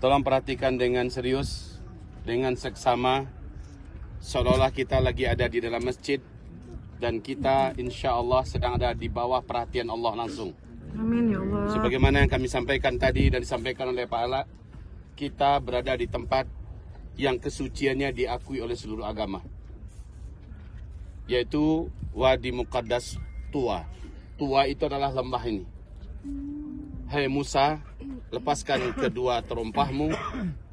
Tolong perhatikan dengan serius, dengan seksama, seolah-olah kita lagi ada di dalam masjid dan kita insya Allah sedang ada di bawah perhatian Allah langsung. Amin ya Allah. Sebagaimana yang kami sampaikan tadi dan disampaikan oleh Pak Ala, kita berada di tempat yang kesuciannya diakui oleh seluruh agama, yaitu Wadi Muqaddas Tuwa. Tuwa itu adalah lembah ini. Hai Musa, lepaskan kedua terompahmu,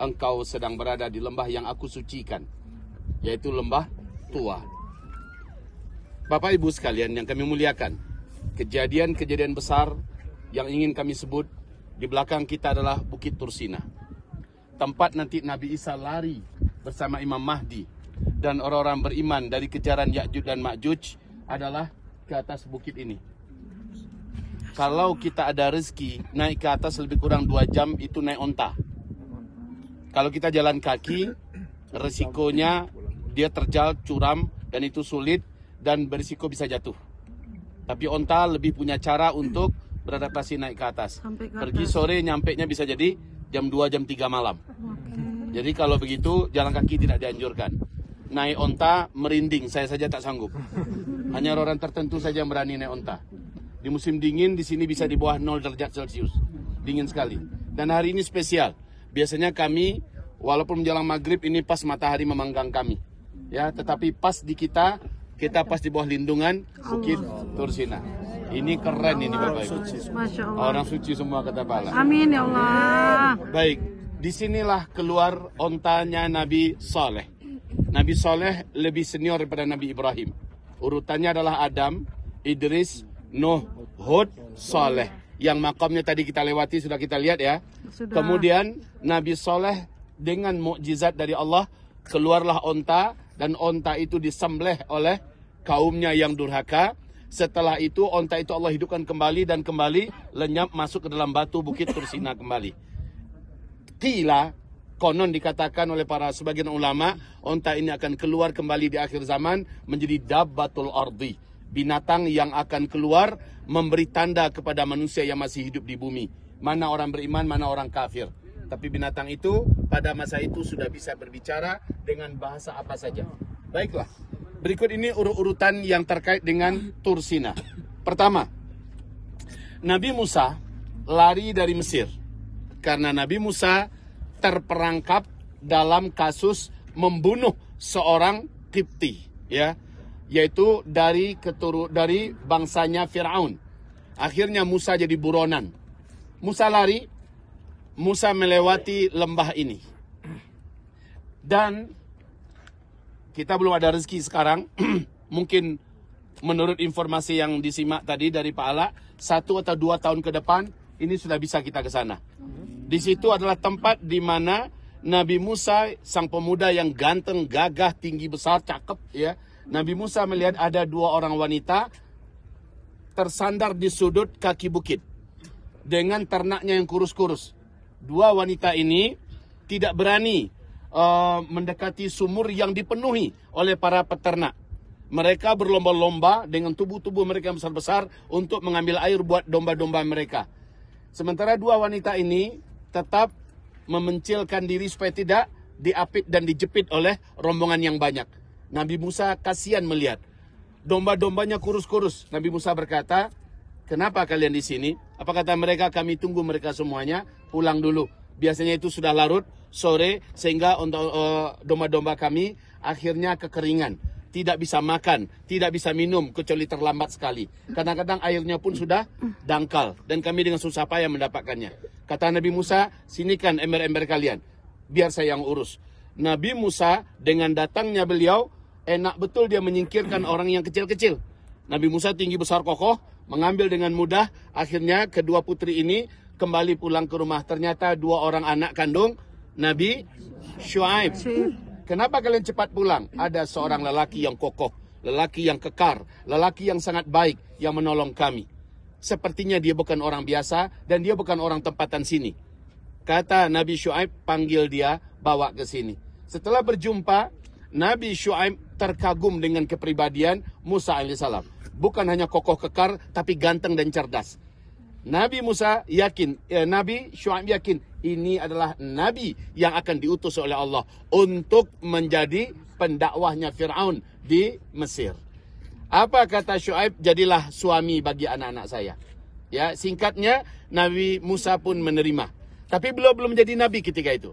engkau sedang berada di lembah yang aku sucikan, yaitu lembah Tuwa. Bapak Ibu sekalian yang kami muliakan, kejadian-kejadian besar yang ingin kami sebut di belakang kita adalah Bukit Tursina. Tempat nanti Nabi Isa lari bersama Imam Mahdi dan orang-orang beriman dari kejaran Ya'juj dan Ma'juj adalah ke atas bukit ini. Kalau kita ada rezeki naik ke atas lebih kurang 2 jam itu naik onta. Kalau kita jalan kaki, resikonya dia terjal, curam, dan itu sulit dan berisiko bisa jatuh. Tapi onta lebih punya cara untuk beradaptasi naik ke atas. Pergi sore, nyampenya bisa jadi jam 2, jam 3 malam. Jadi kalau begitu jalan kaki tidak dianjurkan. Naik onta merinding, saya saja tak sanggup. Hanya orang tertentu saja yang berani naik onta. Di musim dingin di sini bisa di bawah 0 derajat Celcius. Dingin sekali. Dan hari ini spesial. Biasanya kami walaupun menjelang maghrib ini pas matahari memanggang kami. Ya, tetapi pas di kita pas di bawah lindungan Bukit Tursina. Ini keren ini Bapak Ibu. Masya Allah. Orang suci semua kata Pak Ala. Amin ya Allah. Baik, disinilah keluar ontanya Nabi Saleh. Nabi Saleh lebih senior daripada Nabi Ibrahim. Urutannya adalah Adam, Idris, Nuh, Hud, Saleh. Yang makamnya tadi kita lewati, sudah kita lihat ya. Sudah. Kemudian Nabi Saleh dengan mukjizat dari Allah, keluarlah onta dan onta itu disembelih oleh kaumnya yang durhaka. Setelah itu onta itu Allah hidupkan kembali dan kembali lenyap masuk ke dalam batu Bukit Tursina kembali. Qila, konon dikatakan oleh para sebagian ulama, onta ini akan keluar kembali di akhir zaman menjadi dabbatul ardi, binatang yang akan keluar memberi tanda kepada manusia yang masih hidup di bumi. Mana orang beriman, mana orang kafir. Tapi binatang itu pada masa itu sudah bisa berbicara dengan bahasa apa saja. Baiklah. Berikut ini urut-urutan yang terkait dengan Tursina. Pertama, Nabi Musa lari dari Mesir. Karena Nabi Musa terperangkap dalam kasus membunuh seorang Qibti, ya, yaitu dari bangsanya Firaun. Akhirnya Musa jadi buronan. Musa lari, Musa melewati lembah ini. Dan kita belum ada rezeki sekarang. Mungkin menurut informasi yang disimak tadi dari Pak Ala, 1 atau 2 tahun ke depan ini sudah bisa kita ke sana. Di situ adalah tempat di mana Nabi Musa, sang pemuda yang ganteng, gagah, tinggi, besar, cakep, ya. Nabi Musa melihat ada 2 orang wanita tersandar di sudut kaki bukit dengan ternaknya yang kurus-kurus. 2 wanita ini tidak berani mendekati sumur yang dipenuhi oleh para peternak. Mereka berlomba-lomba dengan tubuh-tubuh mereka yang besar-besar untuk mengambil air buat domba-domba mereka. Sementara 2 wanita ini tetap memencilkan diri supaya tidak diapit dan dijepit oleh rombongan yang banyak. Nabi Musa kasihan melihat domba-dombanya kurus-kurus. Nabi Musa berkata, "Kenapa kalian di sini?" Apa kata mereka? "Kami tunggu mereka semuanya pulang dulu. Biasanya itu sudah larut sore sehingga untuk domba-domba kami akhirnya kekeringan. Tidak bisa makan, tidak bisa minum kecuali terlambat sekali. Kadang-kadang airnya pun sudah dangkal dan kami dengan susah payah mendapatkannya." Kata Nabi Musa, "Sinikan ember-ember kalian, biar saya yang urus." Nabi Musa dengan datangnya beliau, enak betul dia menyingkirkan orang yang kecil-kecil. Nabi Musa tinggi besar kokoh, mengambil dengan mudah. Akhirnya kedua putri ini kembali pulang ke rumah. Ternyata 2 orang anak kandung Nabi Syuaib. "Kenapa kalian cepat pulang?" "Ada seorang lelaki yang kokoh, lelaki yang kekar, lelaki yang sangat baik yang menolong kami. Sepertinya dia bukan orang biasa dan dia bukan orang tempatan sini." Kata Nabi Syuaib, "Panggil dia, bawa ke sini." Setelah berjumpa, Nabi Syuaib terkagum dengan kepribadian Musa alaihissalam. Bukan hanya kokoh kekar, tapi ganteng dan cerdas. Nabi Musa yakin, Nabi Syuaib yakin, ini adalah nabi yang akan diutus oleh Allah untuk menjadi pendakwahnya Fir'aun di Mesir. Apa kata Syuaib? Jadilah suami bagi anak-anak saya. Ya, singkatnya Nabi Musa pun menerima. Tapi belum jadi nabi ketika itu.